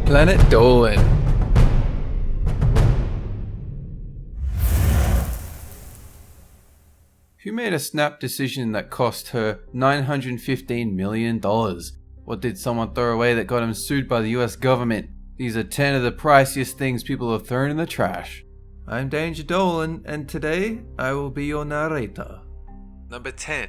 Planet Dolan. Who made a snap decision that cost her $915 million? What did someone throw away that got him sued by the US government? These are 10 of the priciest things people have thrown in the trash. I'm Danger Dolan, and today I will be your narrator. Number 10.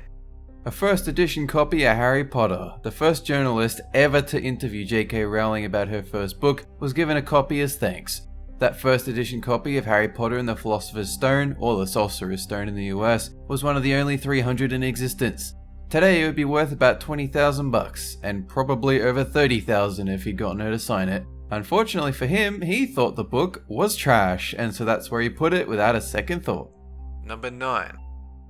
A first edition copy of Harry Potter. The first journalist ever to interview J.K. Rowling about her first book was given a copy as thanks. That first edition copy of Harry Potter and the Philosopher's Stone, or the Sorcerer's Stone in the US, was one of the only 300 in existence. Today it would be worth about $20,000, and probably over $30,000 if he'd gotten her to sign it. Unfortunately for him, he thought the book was trash, and so that's where he put it without a second thought. Number 9.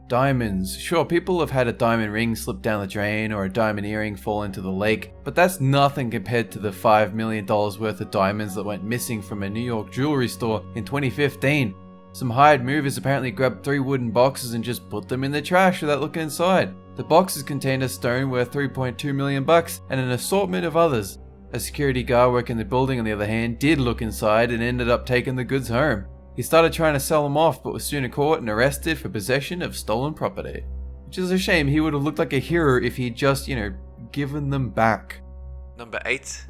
Diamonds. Sure, people have had a diamond ring slip down the drain or a diamond earring fall into the lake, but that's nothing compared to the $5 million worth of diamonds that went missing from a New York jewelry store in 2015. Some hired movers apparently grabbed 3 wooden boxes and just put them in the trash without looking inside. The boxes contained a stone worth $3.2 million and an assortment of others. A security guard working the building, on the other hand, did look inside and ended up taking the goods home. He started trying to sell them off, but was soon caught and arrested for possession of stolen property. Which is a shame. He would have looked like a hero if he'd just, given them back. Number 8.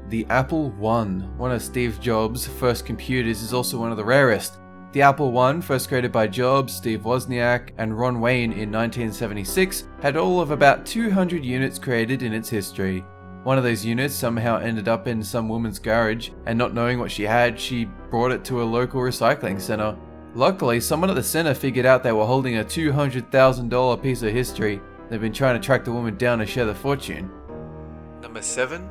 The Apple I, one of Steve Jobs' first computers, is also one of the rarest. The Apple I, first created by Jobs, Steve Wozniak, and Ron Wayne in 1976, had all of about 200 units created in its history. One of those units somehow ended up in some woman's garage, and not knowing what she had, she brought it to a local recycling center. Luckily, someone at the center figured out they were holding a $200,000 piece of history. They've been trying to track the woman down to share the fortune. Number 7.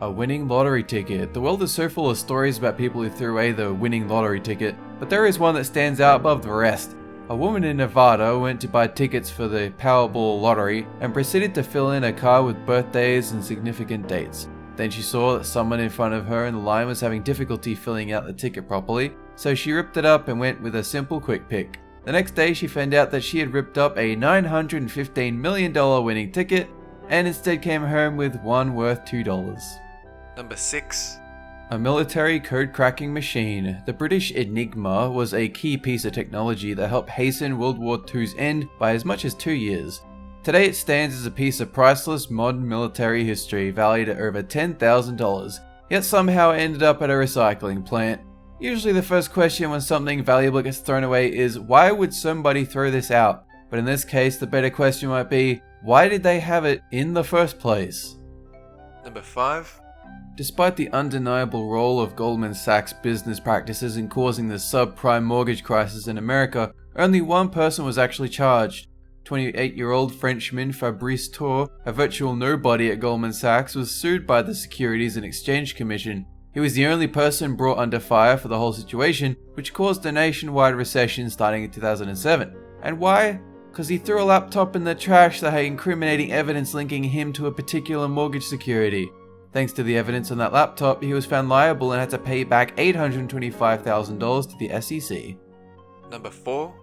A winning lottery ticket. The world is so full of stories about people who threw away the winning lottery ticket, but there is one that stands out above the rest. A woman in Nevada went to buy tickets for the Powerball lottery and proceeded to fill in a card with birthdays and significant dates. Then she saw that someone in front of her in the line was having difficulty filling out the ticket properly, so she ripped it up and went with a simple quick pick. The next day she found out that she had ripped up a $915 million winning ticket and instead came home with one worth $2. Number 6. A military code-cracking machine. The British Enigma was a key piece of technology that helped hasten World War II's end by as much as 2 years. Today it stands as a piece of priceless modern military history valued at over $10,000, yet somehow it ended up at a recycling plant. Usually the first question when something valuable gets thrown away is, why would somebody throw this out? But in this case, the better question might be, why did they have it in the first place? Number 5. Despite the undeniable role of Goldman Sachs' business practices in causing the subprime mortgage crisis in America, only one person was actually charged. 28-year-old Frenchman Fabrice Tour, a virtual nobody at Goldman Sachs, was sued by the Securities and Exchange Commission. He was the only person brought under fire for the whole situation, which caused a nationwide recession starting in 2007. And why? Because he threw a laptop in the trash that had incriminating evidence linking him to a particular mortgage security. Thanks to the evidence on that laptop, he was found liable and had to pay back $825,000 to the SEC. Number 4.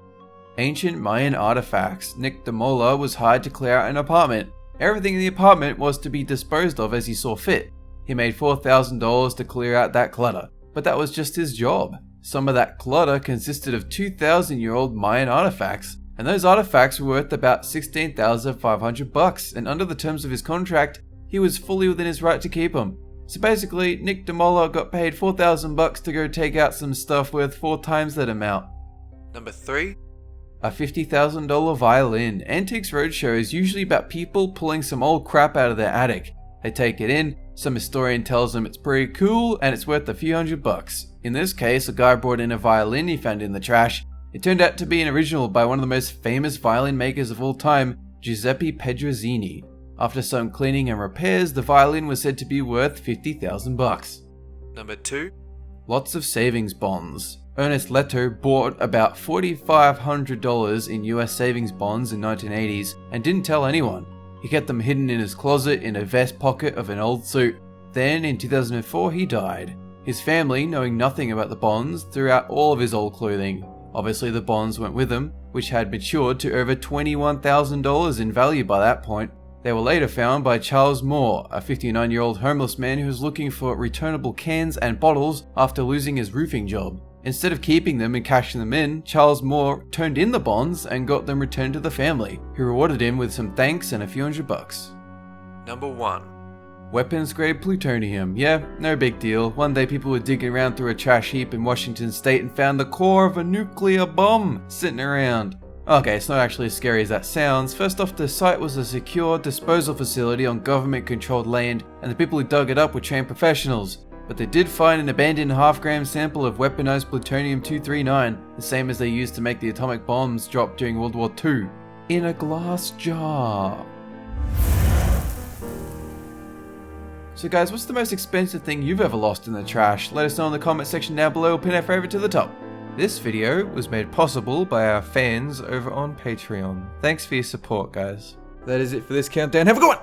Ancient Mayan artifacts. Nick DeMola was hired to clear out an apartment. Everything in the apartment was to be disposed of as he saw fit. He made $4,000 to clear out that clutter, but that was just his job. Some of that clutter consisted of 2,000-year-old Mayan artifacts, and those artifacts were worth about $16,500, and under the terms of his contract, he was fully within his right to keep them. So basically, Nick DeMola got paid $4,000 to go take out some stuff worth 4 times that amount. Number 3. A $50,000 violin. Antiques Roadshow is usually about people pulling some old crap out of their attic. They take it in, some historian tells them it's pretty cool and it's worth a few $100. In this case, a guy brought in a violin he found in the trash. It turned out to be an original by one of the most famous violin makers of all time, Giuseppe Pedrozzini. After some cleaning and repairs, the violin was said to be worth $50,000. Number 2. Lots of savings bonds. Ernest Leto bought about $4,500 in US savings bonds in 1980s and didn't tell anyone. He kept them hidden in his closet in a vest pocket of an old suit. Then in 2004 he died. His family, knowing nothing about the bonds, threw out all of his old clothing. Obviously the bonds went with him, which had matured to over $21,000 in value by that point. They were later found by Charles Moore, a 59-year-old homeless man who was looking for returnable cans and bottles after losing his roofing job. Instead of keeping them and cashing them in, Charles Moore turned in the bonds and got them returned to the family, who rewarded him with some thanks and a few $100. Number 1. Weapons-grade plutonium. Yeah, no big deal. One day people were digging around through a trash heap in Washington state and found the core of a nuclear bomb sitting around. Okay, it's not actually as scary as that sounds. First off, the site was a secure disposal facility on government-controlled land, and the people who dug it up were trained professionals. But they did find an abandoned half-gram sample of weaponized plutonium-239, the same as they used to make the atomic bombs dropped during World War II, in a glass jar. So guys, what's the most expensive thing you've ever lost in the trash? Let us know in the comment section down below or pin our favorite to the top. This video was made possible by our fans over on Patreon. Thanks for your support, guys. That is it for this countdown. Have a good one!